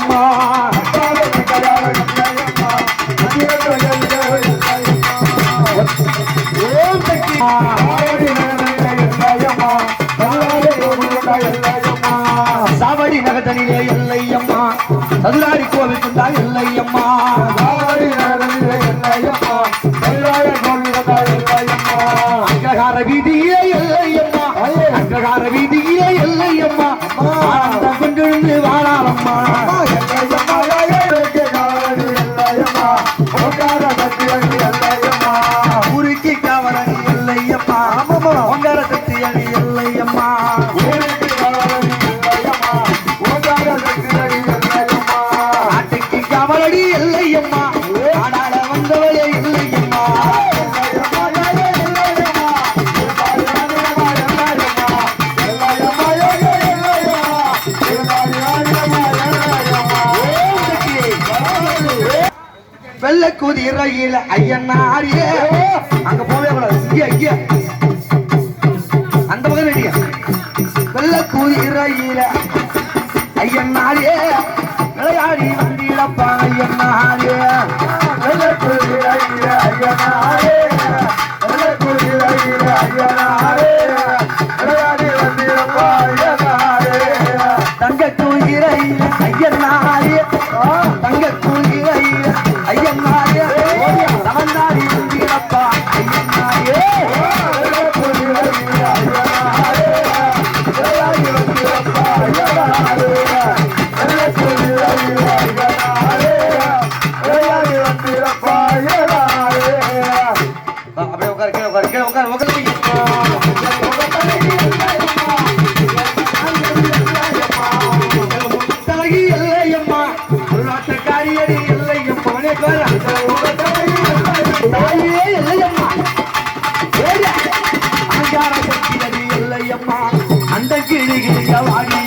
எல்லையம்மா சாவடி நகதனிலே எல்லையம்மா சதுராரி கோவில் கொண்டா எல்லையம்மா சாவடி நகதனிலே எல்லையம்மா சதுராரி கோவில் கொண்டா எல்லையம்மா அக்ரஹார வீதியிலே எல்லையம்மா அக்ரஹார வீதியிலே எல்லையம்மா ஆனந்த கொண்டிருந்து வாழாமம்மா எல்லையம்மா எல்லையம்மா ஓங்கார சக்தியணி எல்லையம்மா ஊருக்கு காவலணி எல்லையம்மா ஓங்கார சக்தியணி எல்லையம்மா ஊருக்கு காவலணி எல்லையம்மா ஓங்கார சக்தியணி எல்லையம்மா நாட்டுக்கு காவலடி எல்லையம்மா ஆடாட வந்தவளே எல்லையம்மா வெள்ள குதிரையில் ஐயனாரியே அங்க போவே கூடாது இங்க அந்த பக்கம் ரெடியா வெள்ள குதிரையில் ஐயனாரியே விளையாடி வந்திடப்பா ஐயனாரியே வெள்ள குதிரையில் ஐயனாரே வெள்ள குதிரையில் ஐயனாரே விளையாடி வந்திடப்பா ஐயனாரே தங்க குதிரையில் ஐயனாரியே தங்க குதிரையில் ஐயனாரே சமந்தாரி வந்திடப்பா ஐயனாரே வெள்ள குதிரையில் ஐயனாரே விளையாடி வந்திடப்பா ஐயனாரே வெள்ள குதிரையில் ஐயனாரே விளையாடி வந்திடப்பா ஐயனாரே அப்படியே உட்காரு தலகி எல்லையம்மா உள்நாட்டுக்காரியடி எல்லையம்மா தாயே எல்லையம்மா அங்கார சக்தியடி எல்லையம்மா அந்த கிழி வாடி